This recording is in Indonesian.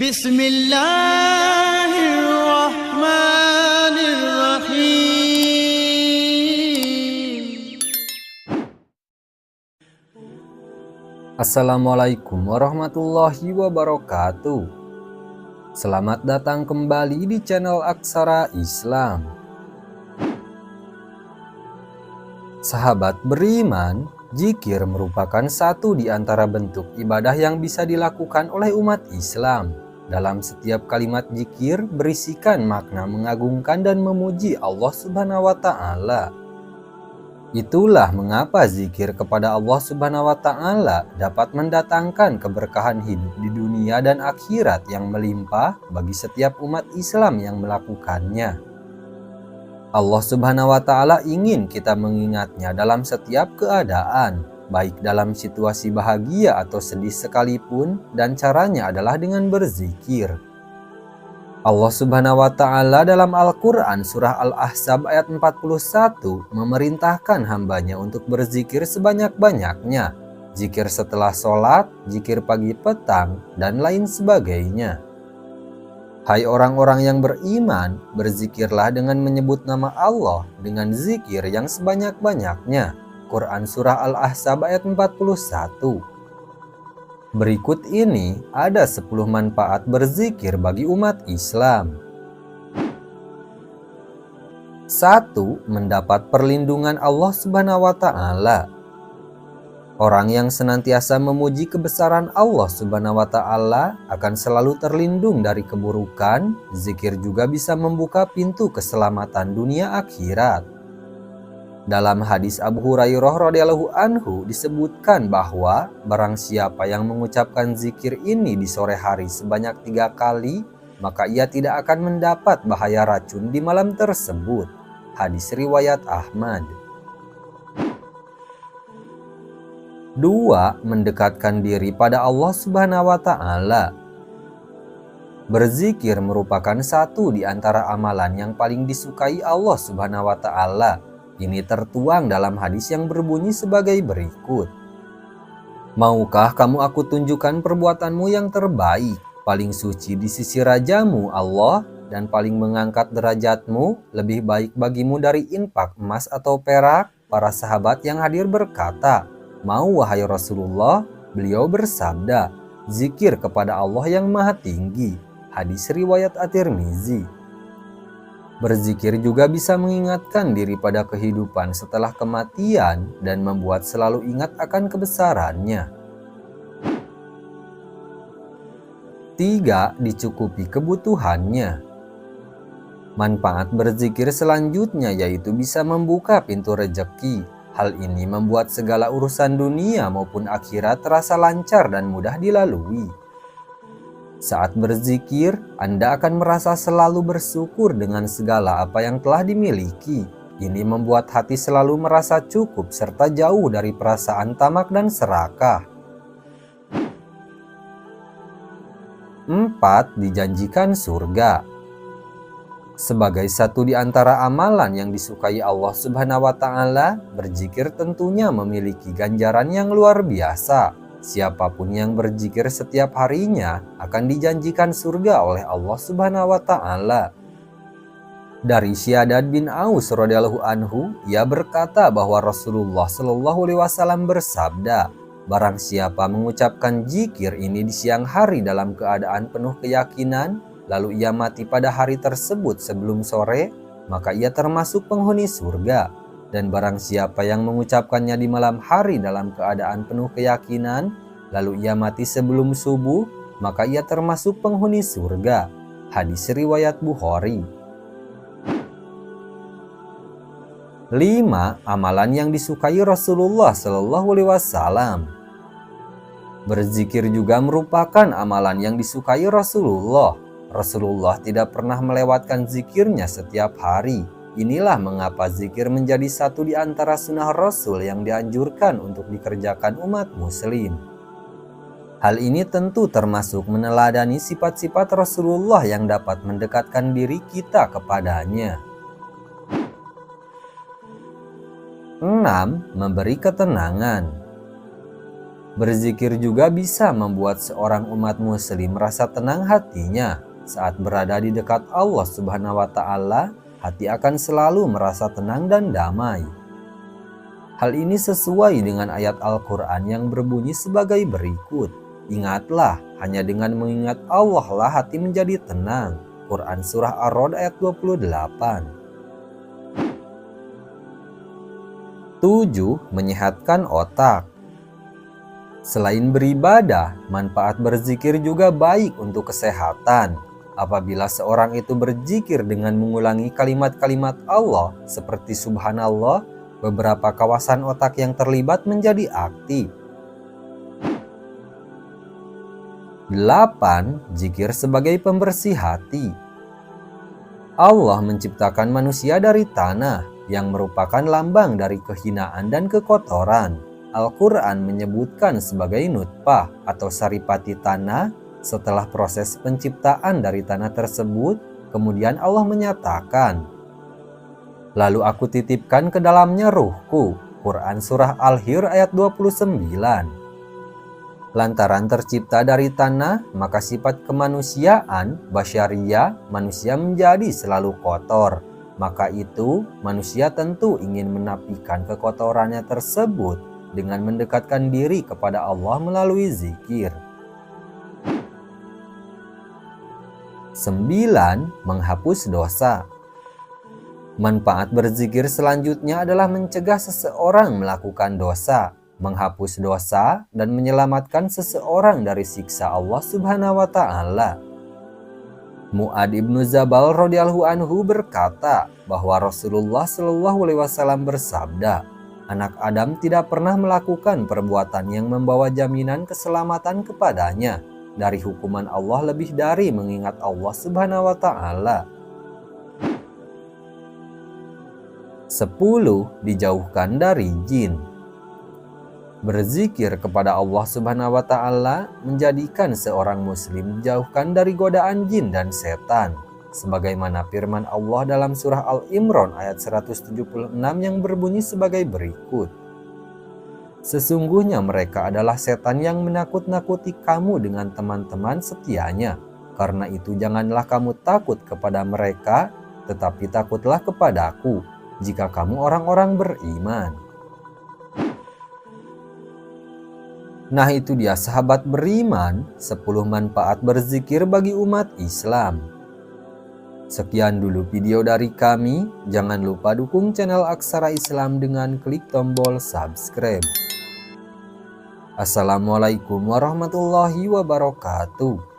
Bismillahirrahmanirrahim. Assalamualaikum warahmatullahi wabarakatuh. Selamat datang kembali di channel Aksara Islam. Sahabat beriman, zikir merupakan satu di antara bentuk ibadah yang bisa dilakukan oleh umat Islam. Dalam setiap kalimat zikir berisikan makna mengagungkan dan memuji Allah Subhanahu wa Ta'ala. Itulah mengapa zikir kepada Allah Subhanahu wa Ta'ala dapat mendatangkan keberkahan hidup di dunia dan akhirat yang melimpah bagi setiap umat Islam yang melakukannya. Allah Subhanahu wa Ta'ala ingin kita mengingatnya dalam setiap keadaan, baik dalam situasi bahagia atau sedih sekalipun, dan caranya adalah dengan berzikir. Allah Subhanahu wa Ta'ala dalam Al-Quran surah Al-Ahzab ayat 41 memerintahkan hambanya untuk berzikir sebanyak-banyaknya, zikir setelah sholat, zikir pagi petang, dan lain sebagainya. Hai orang-orang yang beriman, berzikirlah dengan menyebut nama Allah dengan zikir yang sebanyak-banyaknya. Quran surah Al-Ahzab ayat 41. Berikut ini ada 10 manfaat berzikir bagi umat Islam. 1. Mendapat perlindungan Allah Subhanahu wa Ta'ala. Orang yang senantiasa memuji kebesaran Allah Subhanahu wa Ta'ala akan selalu terlindung dari keburukan. Zikir juga bisa membuka pintu keselamatan dunia akhirat. Dalam hadis Abu Hurairah radhiyallahu anhu disebutkan bahwa barang siapa yang mengucapkan zikir ini di sore hari sebanyak 3 kali, maka ia tidak akan mendapat bahaya racun di malam tersebut. Hadis riwayat Ahmad. 2. Mendekatkan diri pada Allah Subhanahu wa Ta'ala. Berzikir merupakan satu di antara amalan yang paling disukai Allah Subhanahu wa Ta'ala. Ini tertuang dalam hadis yang berbunyi sebagai berikut. Maukah kamu aku tunjukkan perbuatanmu yang terbaik, paling suci di sisi Rajamu Allah, dan paling mengangkat derajatmu, lebih baik bagimu dari infak emas atau perak? Para sahabat yang hadir berkata, "Mau wahai Rasulullah." Beliau bersabda, "Zikir kepada Allah yang maha tinggi." Hadis riwayat At-Tirmizi. Berzikir juga bisa mengingatkan diri pada kehidupan setelah kematian dan membuat selalu ingat akan kebesarannya. 3. Dicukupi kebutuhannya. Manfaat berzikir selanjutnya yaitu bisa membuka pintu rejeki. Hal ini membuat segala urusan dunia maupun akhirat terasa lancar dan mudah dilalui. Saat berzikir, Anda akan merasa selalu bersyukur dengan segala apa yang telah dimiliki. Ini membuat hati selalu merasa cukup serta jauh dari perasaan tamak dan serakah. 4. Dijanjikan surga. Sebagai satu di antara amalan yang disukai Allah Subhanahu wa Ta'ala, berzikir tentunya memiliki ganjaran yang luar biasa. Siapapun yang berzikir setiap harinya akan dijanjikan surga oleh Allah Subhanahu wa Ta'ala. Dari Syaddad bin Aus radhiyallahu anhu, ia berkata bahwa Rasulullah Shallallahu alaihi wasallam bersabda, "Barang siapa mengucapkan zikir ini di siang hari dalam keadaan penuh keyakinan, lalu ia mati pada hari tersebut sebelum sore, maka ia termasuk penghuni surga. Dan barang siapa yang mengucapkannya di malam hari dalam keadaan penuh keyakinan, lalu ia mati sebelum subuh, maka ia termasuk penghuni surga." Hadis riwayat Bukhari. 5. Amalan yang disukai Rasulullah Shallallahu alaihi wasallam. Berzikir juga merupakan amalan yang disukai Rasulullah. Rasulullah tidak pernah melewatkan zikirnya setiap hari. Inilah mengapa zikir menjadi satu di antara sunnah Rasul yang dianjurkan untuk dikerjakan umat muslim. Hal ini tentu termasuk meneladani sifat-sifat Rasulullah yang dapat mendekatkan diri kita kepadanya. 6. Memberi ketenangan. Berzikir juga bisa membuat seorang umat muslim merasa tenang hatinya. Saat berada di dekat Allah Subhanahu wa Ta'ala, hati akan selalu merasa tenang dan damai. Hal ini sesuai dengan ayat Al-Quran yang berbunyi sebagai berikut. Ingatlah, hanya dengan mengingat Allah lah hati menjadi tenang. Quran Surah Ar-Ra'd ayat 28. 7. Menyehatkan otak. Selain beribadah, manfaat berzikir juga baik untuk kesehatan. Apabila seorang itu berzikir dengan mengulangi kalimat-kalimat Allah seperti Subhanallah, beberapa kawasan otak yang terlibat menjadi aktif. 8. Zikir sebagai pembersih hati. Allah menciptakan manusia dari tanah yang merupakan lambang dari kehinaan dan kekotoran. Al-Quran menyebutkan sebagai nutfah atau saripati tanah. Setelah proses penciptaan dari tanah tersebut, kemudian Allah menyatakan, "Lalu aku titipkan ke dalamnya ruhku." Quran Surah Al-Hijr ayat 29. Lantaran tercipta dari tanah, maka sifat kemanusiaan, basyariyah, manusia menjadi selalu kotor. Maka itu, manusia tentu ingin menapikan kekotorannya tersebut dengan mendekatkan diri kepada Allah melalui zikir. 9. Menghapus dosa. Manfaat berzikir selanjutnya adalah mencegah seseorang melakukan dosa, menghapus dosa, dan menyelamatkan seseorang dari siksa Allah Subhanahu wa Ta'ala. Mu'ad ibnu Jabal radhiyallahu anhu berkata bahwa Rasulullah Shallallahu alaihi wasallam bersabda, "Anak Adam tidak pernah melakukan perbuatan yang membawa jaminan keselamatan kepadanya dari hukuman Allah lebih dari mengingat Allah Subhanahu wa Ta'ala." 10. Dijauhkan dari jin. Berzikir kepada Allah Subhanahu wa Ta'ala menjadikan seorang muslim dijauhkan dari godaan jin dan setan, sebagaimana firman Allah dalam surah Al-Imran ayat 176 yang berbunyi sebagai berikut, "Sesungguhnya mereka adalah setan yang menakut-nakuti kamu dengan teman-teman setianya. Karena itu janganlah kamu takut kepada mereka, tetapi takutlah kepadaku jika kamu orang-orang beriman." Nah, itu dia sahabat beriman, 10 manfaat berzikir bagi umat Islam. Sekian dulu video dari kami. Jangan lupa dukung channel Aksara Islam dengan klik tombol subscribe. Assalamualaikum warahmatullahi wabarakatuh.